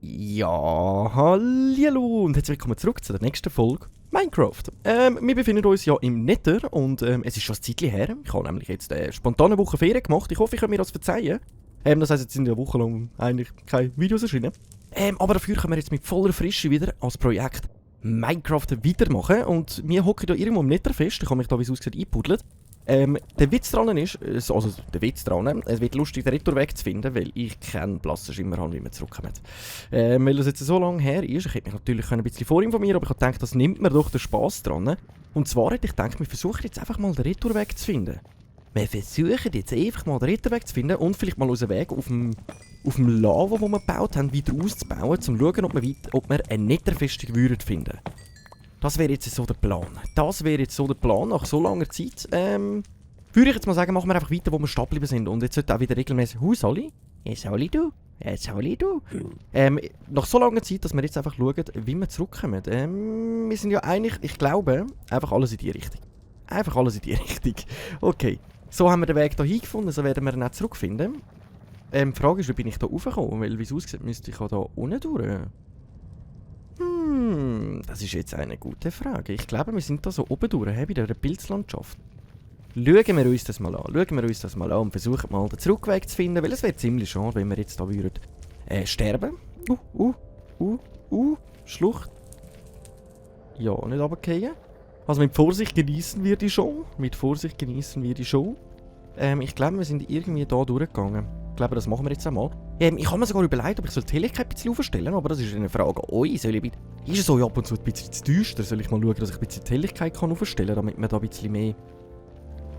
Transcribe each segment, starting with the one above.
Ja, hallo und herzlich willkommen zurück zu der nächsten Folge Minecraft. Wir befinden uns ja im Nether und es ist schon ein Zeitchen her. Ich habe nämlich jetzt spontane Woche Ferien gemacht. Ich hoffe, ich kann mir das verzeihen. Das heisst, jetzt sind ja wochenlang eigentlich keine Videos erschienen. Aber dafür können wir jetzt mit voller Frische wieder als Projekt Minecraft weitermachen. Und wir hocken hier irgendwo im Nether fest. Ich habe mich da, wie es aussieht, eingebuddelt. Der Witz dran ist, es wird lustig, den Retourweg zu finden, weil ich keinen blassen Schimmer habe, wie wir zurückkommen. Weil das jetzt so lange her ist, ich hätte mich natürlich ein bisschen vorinformieren, aber ich habe gedacht, das nimmt mir doch den Spass dran. Und zwar hätte ich gedacht, wir versuchen jetzt einfach mal den Retourweg zu finden. Wir versuchen jetzt einfach mal den Retourweg zu finden und vielleicht mal unseren Weg auf dem Lava, den wir gebaut haben, wieder auszubauen, um zu schauen, ob wir eine Netherfestung finden würden. Das wäre jetzt so der Plan. Nach so langer Zeit. Würde ich jetzt mal sagen, machen wir einfach weiter, wo wir stehen geblieben sind. Und jetzt sollte auch wieder regelmäßig Soli? Ja, Soli, du? Ja, Soli, du? Nach so langer Zeit, dass wir jetzt einfach schauen, wie wir zurückkommen. Wir sind ja eigentlich, ich glaube, einfach alles in die Richtung. Okay. So haben wir den Weg hier gefunden, so werden wir ihn auch zurückfinden. Die Frage ist, wie bin ich da raufgekommen? Weil, wie es aussieht, müsste ich da unten durch. Das ist jetzt eine gute Frage. Ich glaube, wir sind da so oben durch, bei dieser Pilzlandschaft. Schauen wir uns das mal an und versuchen mal den Zurückweg zu finden, weil es wäre ziemlich schade, wenn wir jetzt da würden sterben. Schlucht. Ja, nicht runterfallen. Also mit Vorsicht genießen wir die Show. Ich glaube, wir sind irgendwie da durchgegangen. Ich glaube, das machen wir jetzt einmal. Ich habe mir sogar überlegt, ob ich die Helligkeit ein bisschen aufstellen, aber das ist eine Frage an euch. Ist es so ab und zu ein bisschen zu düster? Soll ich mal schauen, dass ich ein bisschen die Helligkeit aufstellen kann, damit wir da ein bisschen mehr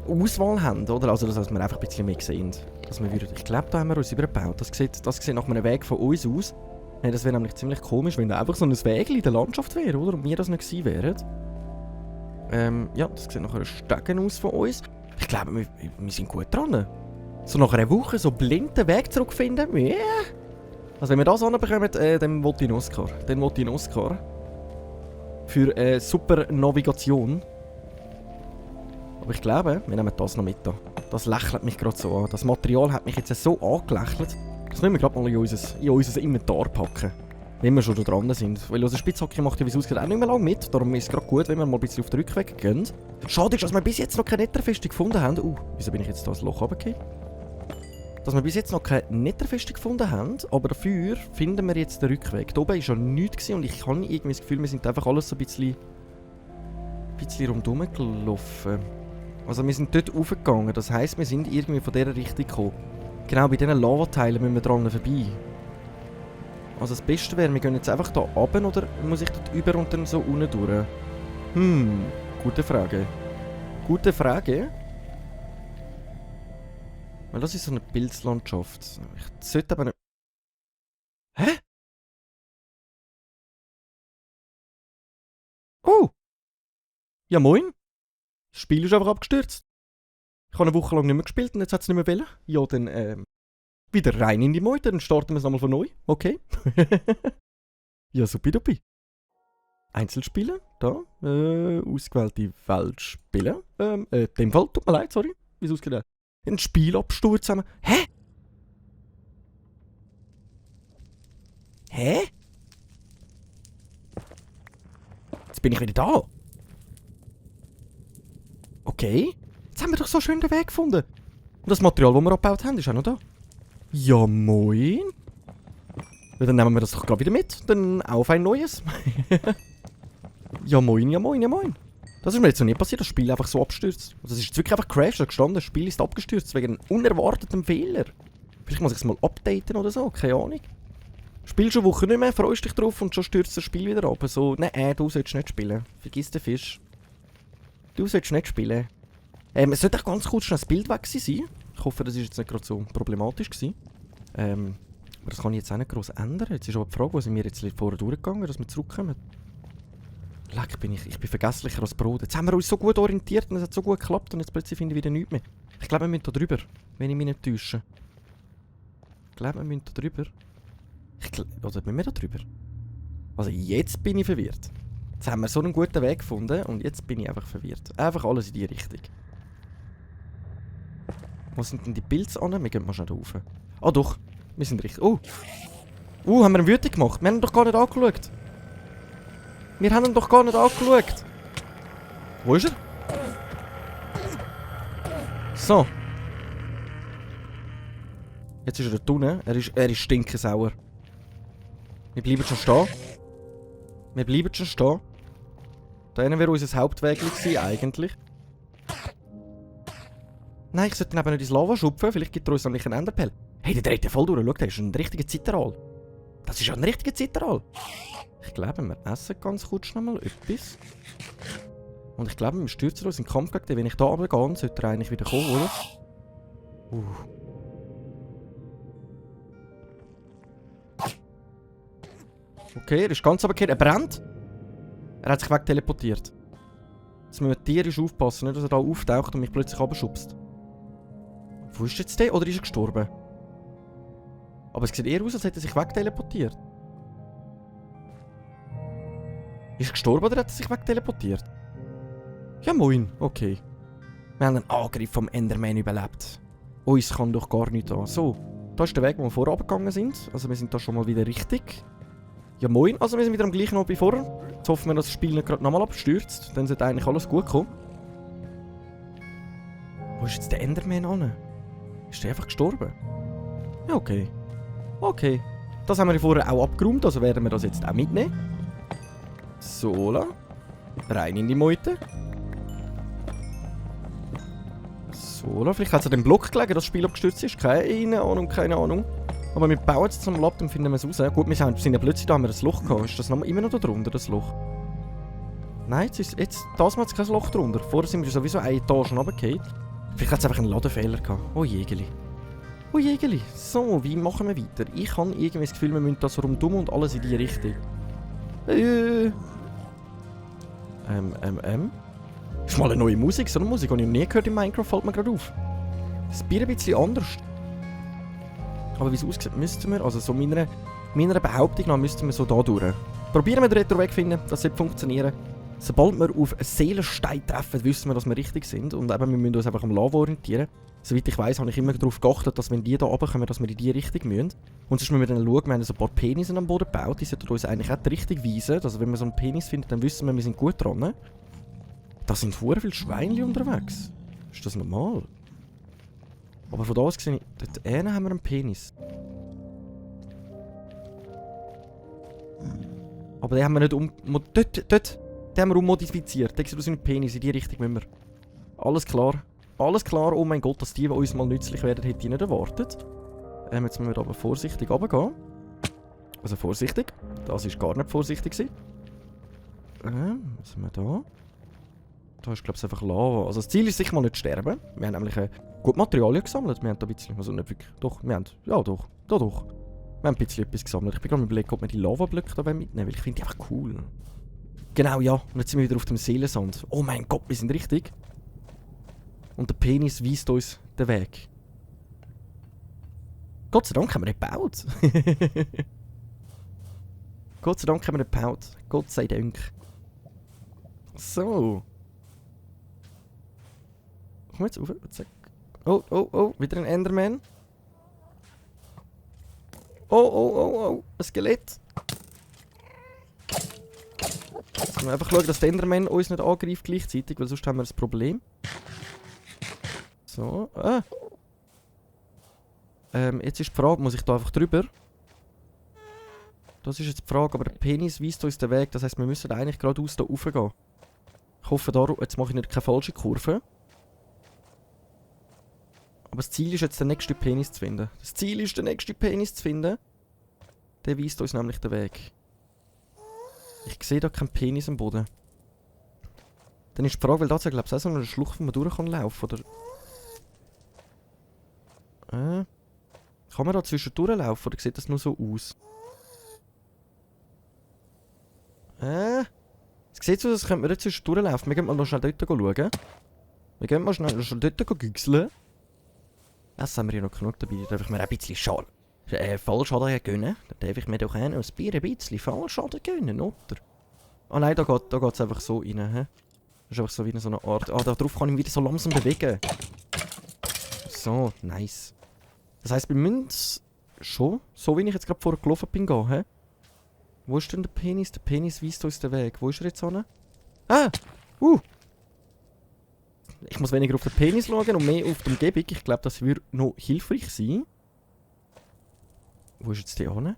Auswahl haben, oder? Also, dass wir einfach ein bisschen mehr sehen. Ich glaube, da haben wir uns übergebaut. Das sieht nach einem Weg von uns aus. Das wäre nämlich ziemlich komisch, wenn da einfach so ein Weg in der Landschaft wäre, oder? Und wir das nicht gewesen wären. Ja, das sieht nach einem Stegen aus von uns. Ich glaube, wir sind gut dran. So nach einer Woche so blind den Weg zurückfinden? Yeah. Also wenn wir das anbekommen, dann will ich einen Oscar. Für super Navigation. Aber ich glaube, wir nehmen das noch mit da. Das lächelt mich gerade so an. Das Material hat mich jetzt so angelächelt. Das müssen wir gerade mal in unser Inventar packen. Wenn wir schon da dran sind. Weil unser Spitzhacke macht ja, wie es aussieht, auch nicht mehr lange mit. Darum ist es gerade gut, wenn wir mal ein bisschen auf den Rückweg gehen. Schade ist, dass wir bis jetzt noch keine Netherfestung gefunden haben. Wieso bin ich jetzt da ins Loch runtergefallen? Dass wir bis jetzt noch keine Netherfestung gefunden haben, aber dafür finden wir jetzt den Rückweg. Da oben war ja nichts und ich habe irgendwie das Gefühl, wir sind einfach alles so ein bisschen rundherum gelaufen. Also wir sind dort raufgegangen, das heisst, wir sind irgendwie von dieser Richtung gekommen. Genau, bei diesen Lavateilen müssen wir dran vorbei. Also das Beste wäre, wir gehen jetzt einfach da runter oder muss ich dort über und dann so unten durch? Gute Frage. Weil das ist so eine Pilzlandschaft. Ich sollte aber nicht... Hä? Oh! Ja moin! Das Spiel ist einfach abgestürzt. Ich habe eine Woche lang nicht mehr gespielt und jetzt hat es nicht mehr wollen. Ja, dann wieder rein in die Meute, dann starten wir es nochmal von neu. Okay. Ja, supidupi. Einzelspiele, da. Ausgewählte Welt spielen. In dem Fall, tut mir leid, sorry. Wie es ausgeht. Ein Spielabsturz zusammen. Hä? Jetzt bin ich wieder da. Okay. Jetzt haben wir doch so schön den Weg gefunden. Und das Material, das wir abgebaut haben, ist auch noch da. Ja, moin. Ja, dann nehmen wir das doch gerade wieder mit. Dann auf ein neues. Ja, moin. Das ist mir jetzt noch nie passiert, das Spiel einfach so abstürzt. Also, das ist jetzt wirklich einfach crashed, da gestanden, das Spiel ist abgestürzt wegen einem unerwarteten Fehler. Vielleicht muss ich es mal updaten oder so, keine Ahnung. Spielst du eine Woche nicht mehr, freust dich drauf und schon stürzt das Spiel wieder ab. So, nein, du sollst nicht spielen. Vergiss den Fisch. Du sollst nicht spielen. Es sollte auch ganz kurz schnell das Bild weg sein. Ich hoffe, das war jetzt nicht gerade so problematisch gewesen. Aber das kann ich jetzt auch nicht gross ändern. Jetzt ist aber die Frage, wo sind wir jetzt vorher durchgegangen, dass wir zurückkommen. Leck, ich bin vergesslicher als Brot. Jetzt haben wir uns so gut orientiert und es hat so gut geklappt und jetzt plötzlich finde ich wieder nichts mehr. Ich glaube, wir müssen da drüber, wenn ich mich nicht täusche. Oder müssen wir da drüber? Also jetzt bin ich verwirrt. Jetzt haben wir so einen guten Weg gefunden und jetzt bin ich einfach verwirrt. Einfach alles in die Richtung. Wo sind denn die Pilze an? Wir gehen mal schnell rauf. Ah doch, wir sind richtig... Oh! Haben wir ihn wütend gemacht? Wir haben ihn doch gar nicht angeschaut. Wir haben ihn doch gar nicht angeschaut. Wo ist er? So. Jetzt ist er da unten. Er ist stinkesauer. Wir bleiben schon stehen. Wir bleiben schon stehen. Da wäre unser Hauptweg gewesen, eigentlich. Nein, ich sollte neben nicht ins Lava schupfen. Vielleicht gibt er uns nämlich einen Enderpell. Hey, der dreht ja voll durch. Schau, der ist ein richtiger Zitteral. Das ist ja ein richtiger Zitteral. Ich glaube, wir essen ganz kurz noch mal etwas. Und ich glaube, wir stürzen uns in den Kampf gegen den. Wenn ich da runtergehe, sollte er eigentlich wieder kommen, oder? Okay, er ist ganz runtergekehrt. Er brennt. Er hat sich wegteleportiert. Jetzt müssen wir tierisch aufpassen, nicht, dass er da auftaucht und mich plötzlich runterschubst. Wo ist jetzt der? Oder ist er gestorben? Aber es sieht eher aus, als hätte er sich wegteleportiert. Ist er gestorben oder hat er sich wegteleportiert? Ja moin, okay. Wir haben einen Angriff vom Enderman überlebt. Uns kann doch gar nicht an. So, da ist der Weg, wo wir vorher runtergegangen sind. Also wir sind da schon mal wieder richtig. Ja moin, also wir sind wieder am gleichen Ort wie vorher. Jetzt hoffen wir, dass das Spiel nicht gerade nochmal abstürzt. Dann sollte eigentlich alles gut kommen. Wo ist jetzt der Enderman an? Ist der einfach gestorben? Ja, okay. Okay. Das haben wir vorher auch abgeräumt, also werden wir das jetzt auch mitnehmen. So, la. Rein in die Meute. So, la. Vielleicht hat es an dem Block gelegen, dass das Spiel abgestürzt ist. Keine Ahnung, keine Ahnung. Aber wir bauen jetzt zum Lab und finden wir es raus. Gut, wir sind ja plötzlich da, haben wir ein Loch gehabt. Ist das noch immer noch da drunter, das Loch? Nein, das Mal kein Loch drunter. Vorher sind wir sowieso eine Etage runtergefallen. Vielleicht hat es einfach einen Ladefehler gehabt. Oh Jägeli. Oh Jägeli. So, wie machen wir weiter? Ich habe irgendwie das Gefühl, wir müssen da so rumdummen und alles in die Richtung. Ist mal eine neue Musik. So eine Musik habe ich noch nie gehört in Minecraft, fällt mir gerade auf. Das ist ein bisschen anders. Aber wie es aussieht, müssten wir, also so meiner Behauptung nach, müssten wir so da durch. Probieren wir den Retro-Weg finden, das sollte funktionieren. Sobald wir auf einen Seelenstein treffen, wissen wir, dass wir richtig sind. Und eben, wir müssen uns einfach am Lava orientieren. Soweit ich weiss, habe ich immer darauf geachtet, dass wenn die da runterkommen, dass wir in die Richtung müssen. Und sonst müssen wir dann schauen, wir haben so ein paar Penisse am Boden gebaut. Die sollten uns eigentlich auch die Richtung weisen. Also wenn wir so einen Penis finden, dann wissen wir sind gut dran. Da sind verdammt viele Schweinchen unterwegs. Ist das normal? Aber von da aus gesehen, dort haben wir einen Penis. Aber den haben wir nicht den haben wir ummodifiziert. Der sieht aus wie ein Penis, in die Richtung müssen wir. Alles klar. Alles klar, oh mein Gott, dass die uns mal nützlich werden, hätte ich nicht erwartet. Jetzt müssen wir aber vorsichtig runtergehen. Also vorsichtig. Das war gar nicht vorsichtig. Was haben wir da? Da ist, glaube ich, einfach Lava. Also das Ziel ist sicher mal nicht sterben. Wir haben nämlich gut Materialien gesammelt. Wir haben da ein bisschen, also nicht wirklich, doch, wir haben, ja doch. Wir haben ein bisschen etwas gesammelt. Ich bin gerade überlegt, ob wir die Lava-Blöcke da mitnehmen, weil ich finde die einfach cool. Genau, ja. Und jetzt sind wir wieder auf dem Seelensand. Oh mein Gott, wir sind richtig. Und der Penis weist uns den Weg. Gott sei Dank haben wir nicht gebaut. Gott sei Dank haben wir nicht gebaut. Gott sei Dank. So. Komm jetzt rauf. Zack. Oh. Wieder ein Enderman. Oh. Ein Skelett. Jetzt müssen wir einfach schauen, dass der Enderman uns nicht angreift gleichzeitig, weil sonst haben wir ein Problem. So. Jetzt ist die Frage, muss ich da einfach drüber? Das ist jetzt die Frage, aber der Penis weist uns den Weg. Das heisst, wir müssen eigentlich geradeaus da raufgehen. Ich hoffe, jetzt mache ich nicht keine falsche Kurve. Aber das Ziel ist jetzt, den nächsten Penis zu finden. Das Ziel ist, den nächsten Penis zu finden. Der weist uns nämlich den Weg. Ich sehe da keinen Penis am Boden. Dann ist die Frage, weil da glaube ich auch so eine Schlucht, wo man durch kann laufen, oder? Kann man da zwischendurch laufen, oder sieht das nur so aus? Es sieht so aus, als könnte man da zwischendurch laufen. Wir gehen mal noch schnell dort schauen. Wir gehen mal schnell dort güchseln. Das haben wir ja noch genug dabei. Da darf ich mir ein bisschen Fallschaden gönnen. Da darf ich mir doch auch noch ein bisschen Fallschaden gönnen, oder? Ah nein, da geht's einfach so rein, hä? Das ist einfach so wie so eine Art... Ah, da drauf kann ich mich wieder so langsam bewegen. So, nice. Das heisst, wir müssen schon, so wie ich jetzt gerade vorher gelaufen bin, gehen, hä? Wo ist denn der Penis? Der Penis weist uns den Weg. Wo ist er jetzt hin? Ah! Ich muss weniger auf den Penis schauen und mehr auf die Umgebung. Ich glaube, das würde noch hilfreich sein. Wo ist jetzt der hin?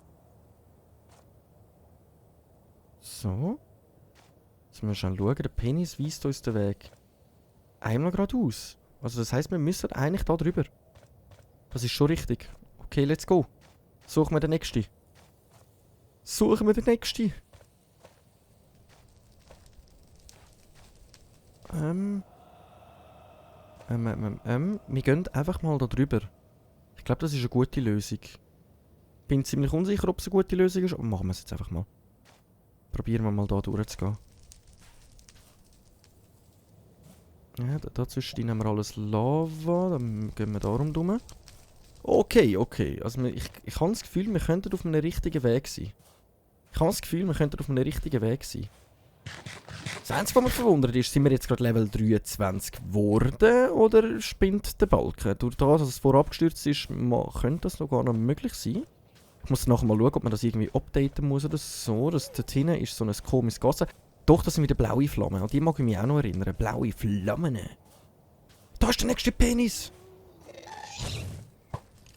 So. Jetzt müssen wir schnell schauen. Der Penis weist uns den Weg. Einmal geradeaus. Also das heisst, wir müssen eigentlich da drüber. Das ist schon richtig. Okay, let's go. Suchen wir den nächsten. Suchen wir den nächsten. Wir gehen einfach mal da drüber. Ich glaube, das ist eine gute Lösung. Bin ziemlich unsicher, ob es eine gute Lösung ist, aber machen wir es jetzt einfach mal. Probieren wir mal da durchzugehen. Ja, dazwischen nehmen wir alles Lava, dann gehen wir darum rum. Okay. Also ich habe das Gefühl, wir könnten auf einem richtigen Weg sein. Das Einzige, was mich verwundert ist, sind wir jetzt gerade Level 23 geworden oder spinnt der Balken? Durch das, dass es vorher abgestürzt ist, könnte das noch gar nicht möglich sein. Ich muss nachher mal schauen, ob man das irgendwie updaten muss oder so. Das dort hinten ist so ein komisches Gasse. Doch, das sind wieder blaue Flammen. An die mag ich mich auch noch erinnern. Blaue Flammen. Da ist der nächste Penis.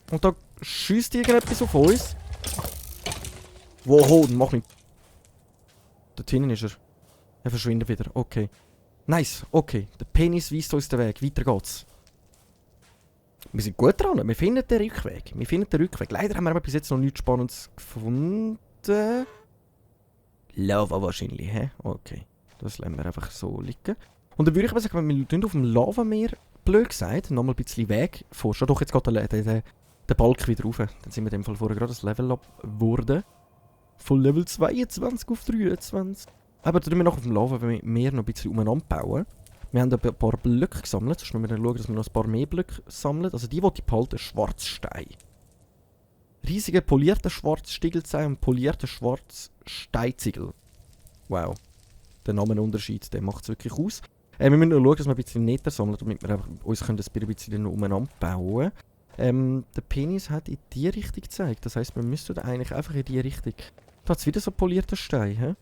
Und da schießt irgendetwas auf uns. Wow, mach mich. Dort hinten ist er. Er verschwindet wieder. Okay. Nice. Okay. Der Penis weist uns den Weg. Weiter geht's. Wir sind gut dran. Wir finden den Rückweg. Leider haben wir aber bis jetzt noch nichts Spannendes gefunden. Lava wahrscheinlich, hä? Okay. Das lassen wir einfach so liegen. Und dann würde ich mal sagen, wir tun auf dem Lavameer, blöd gesagt, nochmal ein bisschen Weg forschen. Doch, jetzt geht der Balk wieder rauf. Dann sind wir in dem Fall vorher gerade das Level up geworden. Von Level 22 auf 23. Aber dann wir noch auf dem Lavameer noch ein bisschen umeinander bauen. Wir haben ein paar Blöcke gesammelt. Sonst müssen wir dann schauen, dass wir noch ein paar mehr Blöcke sammeln. Also die ich behalten, Schwarzstein. Riesige polierte Schwarzstiegelstein und polierte Schwarzsteinziegel. Wow. Der Namenunterschied, der macht es wirklich aus. Wir müssen noch schauen, dass wir ein bisschen Nether sammeln, damit wir uns ein bisschen umeinander bauen können. Der Penis hat in die Richtung gezeigt. Das heisst, wir müssten eigentlich einfach in die Richtung. Da hat es wieder so polierte Stein, hä?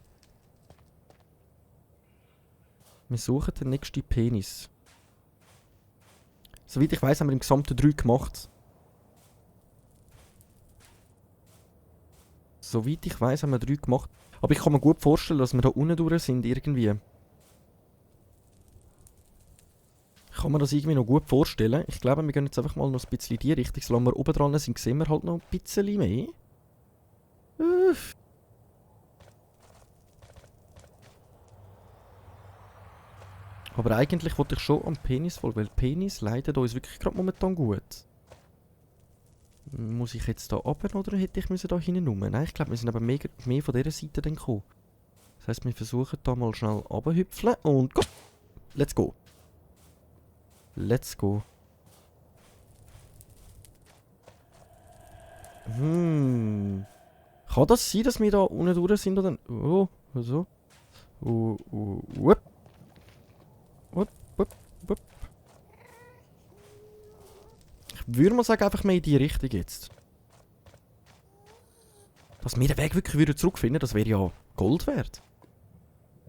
Wir suchen den nächsten Penis. Soweit ich weiss, haben wir im Gesamten 3 gemacht. Soweit ich weiss, haben wir 3 gemacht. Aber ich kann mir gut vorstellen, dass wir da unten durch sind, irgendwie. Ich kann mir das irgendwie noch gut vorstellen. Ich glaube, wir gehen jetzt einfach mal noch ein bisschen in die Richtung. Solange wir oben dran sind, sehen wir halt noch ein bisschen mehr. Aber eigentlich wollte ich schon am Penis voll, weil Penis leidet uns wirklich gerade momentan gut. Muss ich jetzt da runter oder hätte ich da hinten rum? Nein, ich glaube, wir sind aber mehr von dieser Seite dann gekommen. Das heisst, wir versuchen da mal schnell runterhüpfeln und go! Let's go! Let's go! Kann das sein, dass wir da unten durch sind oder... Oh, so. Wupp. Ich würde mal sagen, einfach mehr in die Richtung jetzt. Dass wir den Weg wirklich wieder zurückfinden, das wäre ja Gold wert.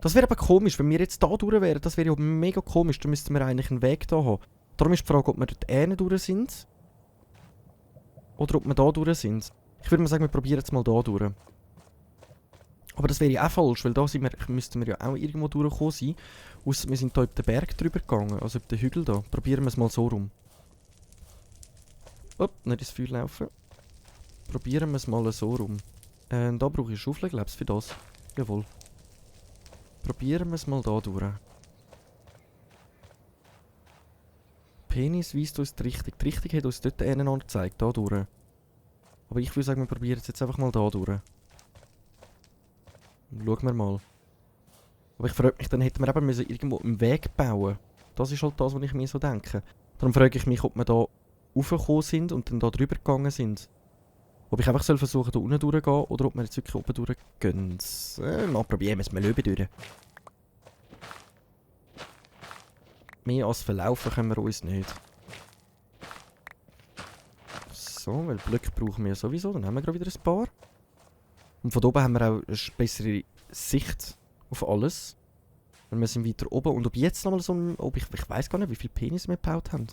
Das wäre aber komisch, wenn wir jetzt da durch wären, das wäre ja mega komisch, dann müssten wir eigentlich einen Weg da haben. Darum ist die Frage, ob wir dort durch sind. Oder ob wir da durch sind. Ich würde mal sagen, wir probieren jetzt mal da durch. Aber das wäre ja auch falsch, weil da müssten wir ja auch irgendwo durchgekommen sein. Ausser wir sind da über den Berg drüber gegangen, also über den Hügel da. Probieren wir es mal so rum. Oh, nicht ins Feuer laufen. Probieren wir es mal so rum. Da brauche ich eine Schaufel, glaube ich, für das. Jawohl. Probieren wir es mal da durch. Penis weist uns die Richtung. Die Richtung hat uns dort einen gezeigt, da durch. Aber ich würde sagen, wir probieren es jetzt einfach mal da durch. Schauen wir mal. Aber ich frage mich, dann hätten wir eben irgendwo einen Weg bauen. Das ist halt das, was ich mir so denke. Darum frage ich mich, ob wir da raufgekommen sind und dann da drüber gegangen sind. Ob ich einfach soll versuchen, hier unten durchzugehen oder ob wir jetzt wirklich oben durchgehen. Mal probieren wir es mal oben durch. Mehr als verlaufen können wir uns nicht. So, weil Blöcke brauchen wir sowieso. Dann haben wir gerade wieder ein paar. Und von oben haben wir auch eine bessere Sicht auf alles. Und wir sind weiter oben. Und ob jetzt nochmal so ein... Ich weiss gar nicht, wie viele Penis wir gebaut haben.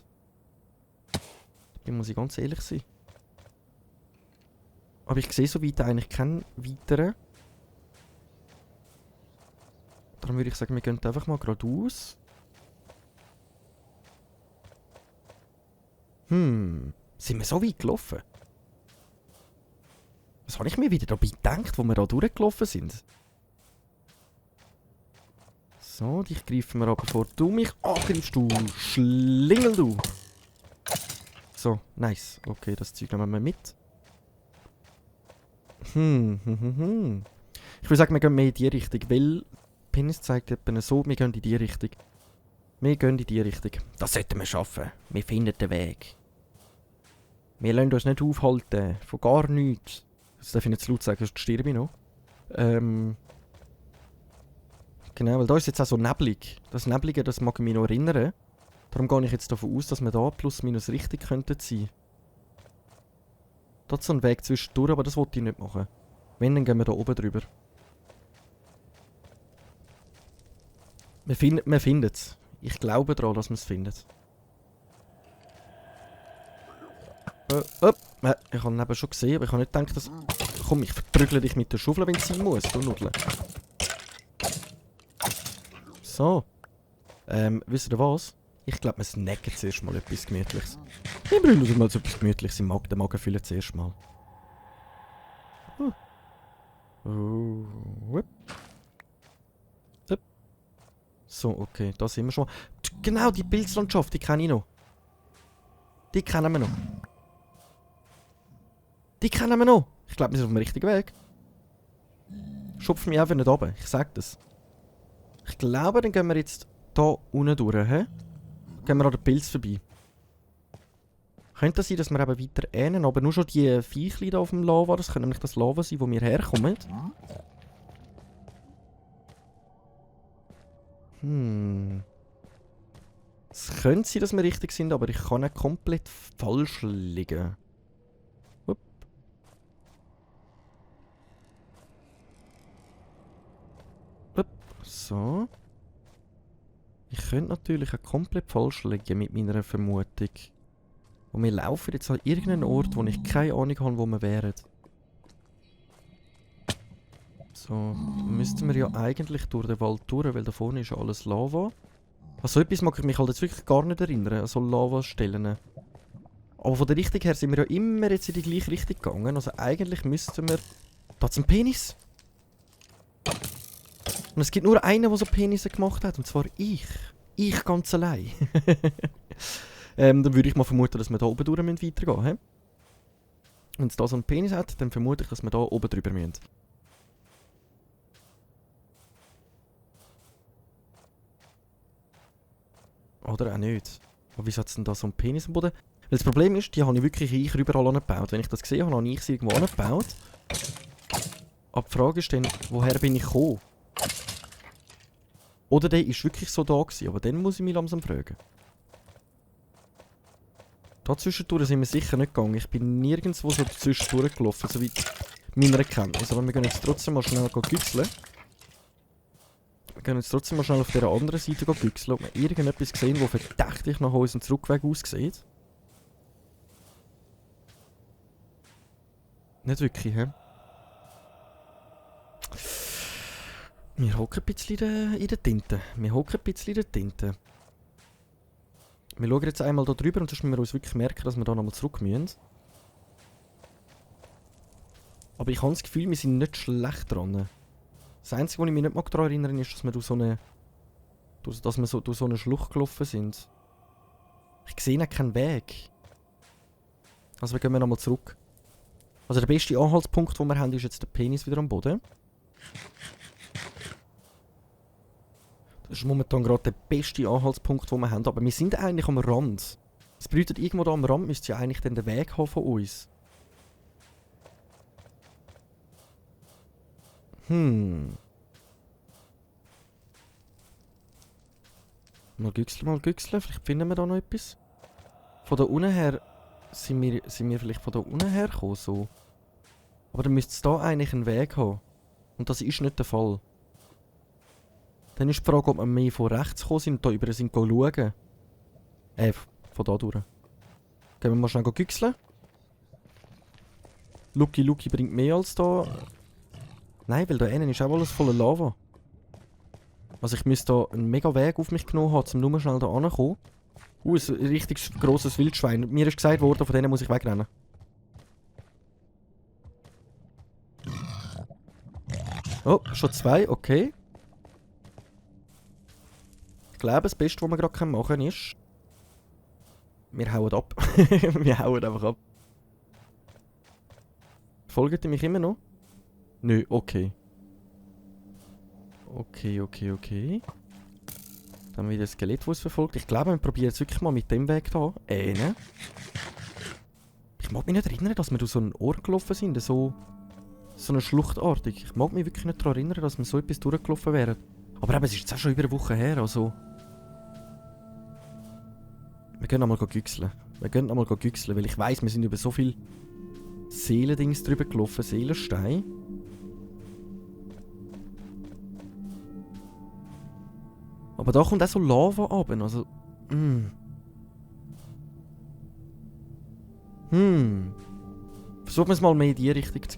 Da muss ich ganz ehrlich sein. Aber ich sehe so weit eigentlich keinen weiteren. Darum würde ich sagen, wir gehen einfach mal geradeaus. Sind wir so weit gelaufen? Was habe ich mir wieder dabei gedacht, wo wir da durchgelaufen sind? So, dich greifen wir an, bevor du mich angreifst, du Schlingel, du! So, nice. Okay, das Zeug nehmen wir mit. Ich würde sagen, wir gehen mehr in die Richtung, weil Penis zeigt etwa so, wir gehen in die Richtung. Wir gehen in die Richtung. Das sollten wir schaffen. Wir finden den Weg. Wir lassen uns nicht aufhalten. Von gar nichts. Das darf ich nicht zu laut sagen, sonst sterbe ich noch. Genau, weil da ist jetzt auch so neblig. Das Neblige, das mag ich mich noch erinnern. Darum gehe ich jetzt davon aus, dass wir da plus minus richtig könnten sein. Da ist so ein Weg zwischendurch, aber das wollte ich nicht machen. Wenn, dann gehen wir da oben drüber. Wir finden es. Ich glaube daran, dass wir es finden. Ich habe ihn eben schon gesehen, aber ich habe nicht gedacht, dass... Komm, ich verprügle dich mit der Schaufel, wenn es sein muss, du Nudel. So. Wisst ihr was? Ich glaube, wir snacken zuerst mal etwas Gemütliches. Wir brüllen mal so etwas Gemütliches im Magen. Den Magen füllen zuerst mal. So, okay, da sind wir schon mal. Genau, die Pilzlandschaft, die kenne ich noch. Die kennen wir noch. Die kennen wir noch. Ich glaube, wir sind auf dem richtigen Weg. Schupf mich einfach nicht runter, ich sag das. Ich glaube, dann gehen wir jetzt da unten durch, hä? Gehen wir an den Pilz vorbei. Könnte es sein, dass wir eben weiter ähnen, aber nur schon die Viechli da auf dem Lava, das können nämlich das Lava sein, wo wir herkommen. Es könnte sein, dass wir richtig sind, aber ich kann nicht komplett falsch liegen. Upp. Upp. So. Ich könnte natürlich auch komplett falsch liegen mit meiner Vermutung. Und wir laufen jetzt an irgendeinen Ort, wo ich keine Ahnung habe, wo wir wären. So, müssten wir ja eigentlich durch den Wald durch, weil da vorne ist ja alles Lava. An so etwas mag ich mich halt jetzt wirklich gar nicht erinnern, an so Lavastellen. Aber von der Richtung her sind wir ja immer jetzt in die gleiche Richtung gegangen. Also eigentlich müssten wir... Da ist ein Penis! Und es gibt nur einen, der so Penisse gemacht hat, und zwar ich. Ich ganz allein. Dann würde ich mal vermuten, dass wir da oben durch weitergehen müssen. Wenn es da so einen Penis hat, dann vermute ich, dass wir da oben drüber müssen. Oder auch nicht. Aber wieso hat es denn da so einen Penis am Boden? Weil das Problem ist, die habe ich wirklich überall angebaut. Wenn ich das gesehen habe, habe ich sie irgendwo angebaut. Aber die Frage ist dann, woher bin ich gekommen? Oder der ist wirklich so da gewesen, aber dann muss ich mich langsam fragen. Da zwischendurch sind wir sicher nicht gegangen. Ich bin nirgendwo so zwischendurch gelaufen, soweit meiner Erkenntnis. Aber wir gehen jetzt trotzdem mal schnell güchseln. Wir gehen jetzt trotzdem mal schnell auf dieser anderen Seite güchseln, ob wir irgendetwas sehen, das verdächtig nach unserem Zurückweg aussieht. Nicht wirklich, hä? Wir hocken ein bisschen in der Tinte. Wir schauen jetzt einmal da drüber und sonst müssen wir uns wirklich merken, dass wir da nochmal zurück müssen. Aber ich habe das Gefühl, wir sind nicht schlecht dran. Das Einzige, was ich mich nicht mag daran erinnern, ist, dass wir durch so eine Schlucht gelaufen sind. Ich sehe auch keinen Weg. Also wir gehen nochmal zurück. Also der beste Anhaltspunkt, den wir haben, ist jetzt der Penis wieder am Boden. Das ist momentan gerade der beste Anhaltspunkt, den wir haben. Aber wir sind eigentlich am Rand. Das bedeutet, irgendwo da am Rand müsste ja eigentlich dann der Weg haben von uns. Hm. Mal güchseln. Vielleicht finden wir da noch etwas. Von da unten her sind wir vielleicht von da unten her gekommen, so. Aber dann müsste es da eigentlich einen Weg haben. Und das ist nicht der Fall. Dann ist die Frage, ob wir mehr von rechts gekommen sind und da über sind schauen. Von da durch. Gehen wir mal schnell güchseln. Lucky bringt mehr als da. Nein, weil da innen ist auch alles voller Lava. Also ich müsste da einen mega Weg auf mich genommen haben, um nur schnell da anzukommen. Ein richtig grosses Wildschwein. Mir ist gesagt worden, von denen muss ich wegrennen. Oh, schon 2, okay. Ich glaube, das Beste, was wir gerade machen können, ist... Wir hauen ab. Wir hauen einfach ab. Folgt ihr mich immer noch? Nö, okay. Okay. Dann wieder ein Skelett, das es verfolgt. Ich glaube, wir probieren es wirklich mal mit dem Weg hier. Ne? Ich mag mich nicht erinnern, dass wir durch so einen Ort gelaufen sind. So eine schluchtartig. Ich mag mich wirklich nicht daran erinnern, dass wir so etwas durchgelaufen wären. Aber eben, es ist jetzt auch schon über eine Woche her, also... Wir gehen einmal güchseln. Weil ich weiss, wir sind über so viele Seelendings drüber gelaufen. Seelenstein. Aber da kommt auch so Lava runter, also... Versuchen wir es mal mehr in die Richtung zu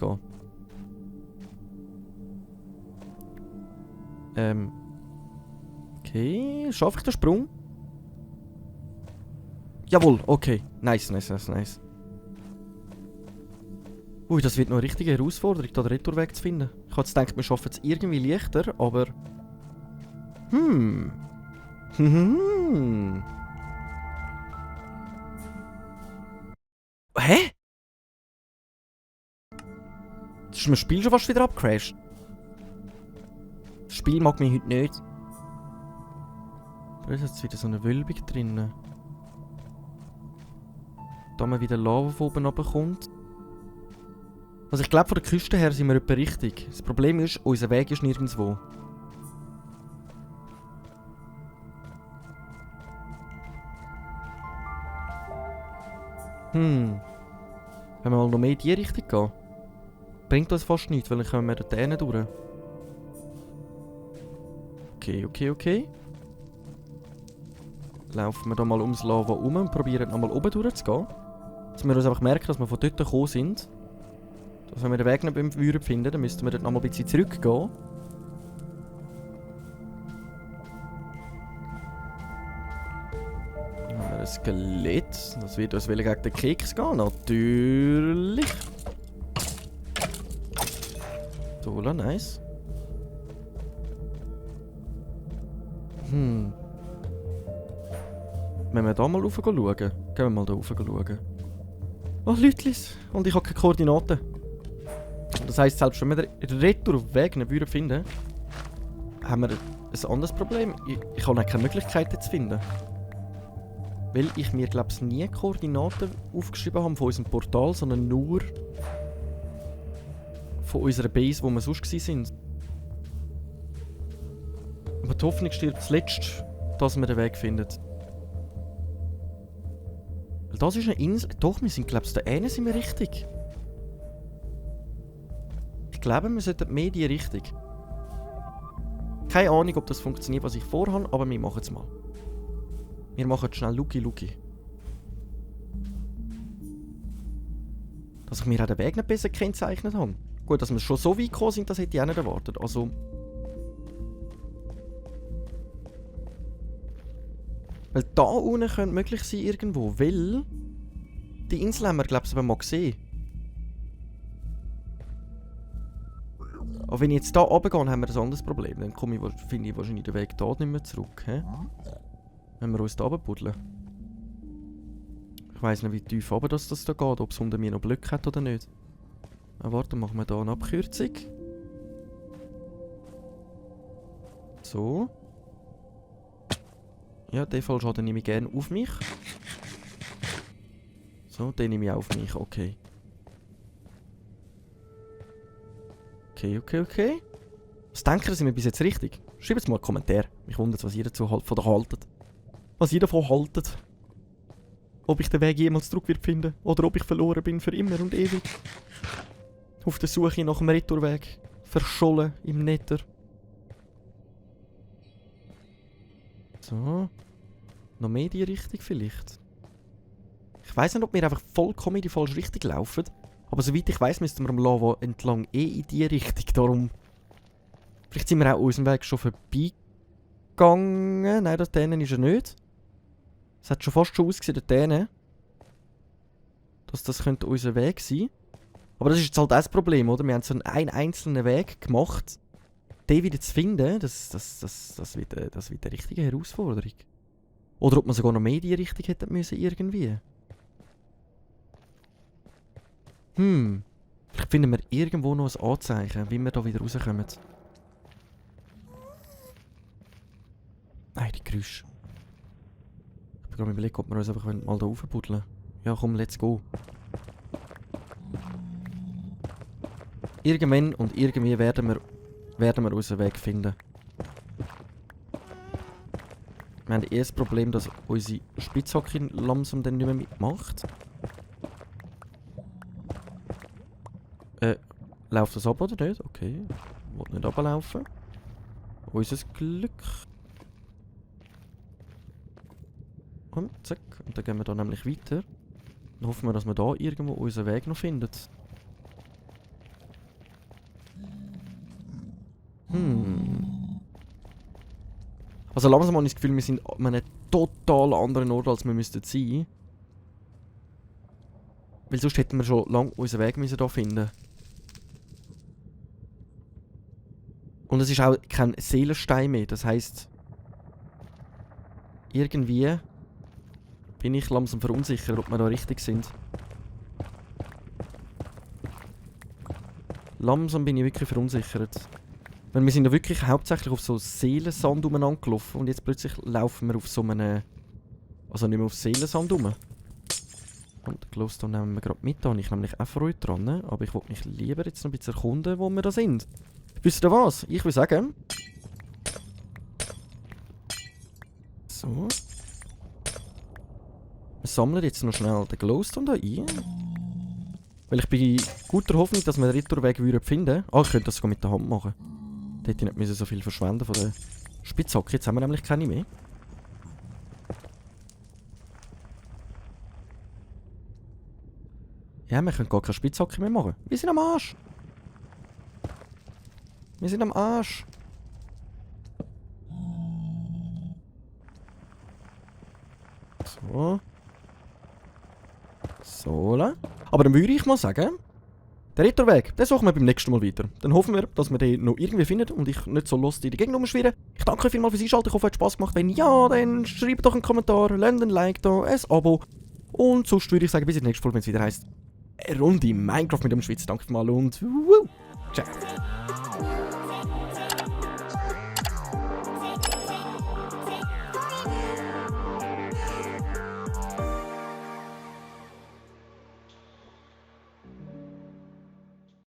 gehen. Okay, schaffe ich den Sprung? Jawohl, okay. Nice. Ui, das wird noch eine richtige Herausforderung, da den Retourweg zu finden. Ich hatte gedacht, wir schaffen es irgendwie leichter, aber... Hä? Das ist mir das Spiel schon fast wieder abgecrashed. Das Spiel mag mich heute nicht. Da ist jetzt wieder so eine Wölbung drin. Da man wieder Lava von oben runterkommt. Also ich glaube, von der Küste her sind wir etwa richtig. Das Problem ist, unser Weg ist nirgendwo. Wenn wir mal noch mehr in die Richtung gehen, bringt das fast nichts, weil dann kommen wir dort hinten durch. Okay. Laufen wir da mal ums Lava um und probieren nochmal oben durchzugehen. Dass wir uns einfach merken, dass wir von dort gekommen sind. Dass wenn wir den Weg nicht finden, dann müssten wir dort nochmal ein bisschen zurückgehen. Dann haben wir ein Skelett. Das wird uns gegen den Keks gehen, natürlich. So, nice. Wenn wir da mal rauf schauen, gehen wir mal da rauf schauen. Oh, Leutlis. Und ich habe keine Koordinaten. Das heisst, selbst wenn wir den Retourweg nicht finden, haben wir ein anderes Problem. Ich habe keine Möglichkeit, den zu finden. Weil ich mir, glaube ich, nie Koordinaten aufgeschrieben habe von unserem Portal, sondern nur von unserer Base, wo wir sonst waren. Aber die Hoffnung stirbt zuletzt, dass wir den Weg finden. Weil das ist eine Insel. Doch, wir sind, glaube ich, da hinten sind wir richtig. Ich glaube, wir sollten mehr in die Richtung. Keine Ahnung, ob das funktioniert, was ich vorhabe, aber wir machen es mal. Wir machen schnell Lucky. Dass ich mir auch den Weg nicht besser gekennzeichnet habe. Gut, dass wir schon so weit gekommen sind, das hätte ich auch nicht erwartet. Also... Weil da unten könnte möglich sein irgendwo, weil... Die Insel haben wir, glaube ich, mal gesehen. Aber wenn ich jetzt da runtergehe, haben wir ein anderes Problem. Dann finde ich wahrscheinlich den Weg da nicht mehr zurück. He? Wenn wir uns da runterbuddeln. Ich weiss nicht, wie tief runter das da geht, ob es unter mir noch Blöcke hat oder nicht. Aber warte, machen wir da eine Abkürzung. So. Ja, den Fallschaden nehme ich gerne auf mich. So, den nehme ich auch auf mich, okay. Okay. Was denkt ihr, sind wir bis jetzt richtig? Schreibt es mal einen Kommentar. Mich wundert, was ihr dazu davon haltet. Was ihr davon haltet. Ob ich den Weg jemals zurück wird finden oder ob ich verloren bin für immer und ewig. Auf der Suche nach dem Retourweg. Verschollen im Nether. So. Noch mehr in die Richtung vielleicht. Ich weiss nicht, ob wir einfach vollkommen in die falsche Richtung laufen. Aber soweit ich weiss, müssten wir am Lava entlang in die Richtung. Darum. Vielleicht sind wir auch unserem Weg schon vorbeigegangen. Nein, das denen ist er nicht. Es hat schon fast schon ausgesehen, denen. Dass das könnte unser Weg sein. Aber das ist jetzt halt auch das Problem, oder? Wir haben so einen einzelnen Weg gemacht. Den wieder zu finden, das wird eine richtige Herausforderung. Oder ob man sogar noch mehr in die Richtung hätte müssen, irgendwie. Vielleicht finden wir irgendwo noch ein Anzeichen, wie wir da wieder rauskommen. Nein, die Geräusche. Ich bin gerade überlegt, ob wir uns einfach mal da raufbuddeln. Ja, komm, let's go. Irgendwann und irgendwie werden wir unseren Weg finden. Wir haben eher das Problem, dass unsere Spitzhacke langsam dann nicht mehr mitmacht. Läuft das ab oder nicht? Okay. Ich will nicht runterlaufen. Unser Glück. Und zack. Und dann gehen wir da nämlich weiter. Dann hoffen wir, dass wir da irgendwo unseren Weg noch finden. Also langsam habe ich das Gefühl, wir sind an einem total anderen Ort, als wir müssten sein. Weil sonst hätten wir schon lange unseren Weg müssen hier finden. Und es ist auch kein Seelenstein mehr. Das heisst, irgendwie bin ich langsam verunsichert, ob wir da richtig sind. Langsam bin ich wirklich verunsichert. Weil wir sind ja wirklich hauptsächlich auf so Seelensand umeinander gelaufen und jetzt plötzlich laufen wir auf so einem... Also nicht mehr auf Seelensand rum. Und den Glowstone nehmen wir gerade mit, da habe ich nämlich auch Freude dran, aber ich wollte mich lieber jetzt noch ein bisschen erkunden, wo wir da sind. Wisst ihr was? Ich würde sagen... So. Wir sammeln jetzt noch schnell den Glowstone da ein. Weil ich bin guter Hoffnung, dass wir den Retourweg finden. Ah, ich könnte das sogar mit der Hand machen. Da hätte ich nicht so viel verschwenden von der Spitzhacke. Jetzt haben wir nämlich keine mehr. Ja, wir können gar keine Spitzhacke mehr machen. Wir sind am Arsch. Wir sind am Arsch. So. So. Aber dann würde ich mal sagen, der Retourweg, den suchen wir beim nächsten Mal weiter. Dann hoffen wir, dass wir den noch irgendwie finden und ich nicht so lost in die Gegend rumschwirre. Ich danke euch vielmals fürs Einschalten. Ich hoffe, es hat Spass gemacht. Wenn ja, dann schreibt doch einen Kommentar, lasst ein Like da, ein Abo. Und sonst würde ich sagen, bis in der nächsten Folge, wenn es wieder heisst, eine Runde Minecraft mit dem Schweiz. Danke vielmals und ciao.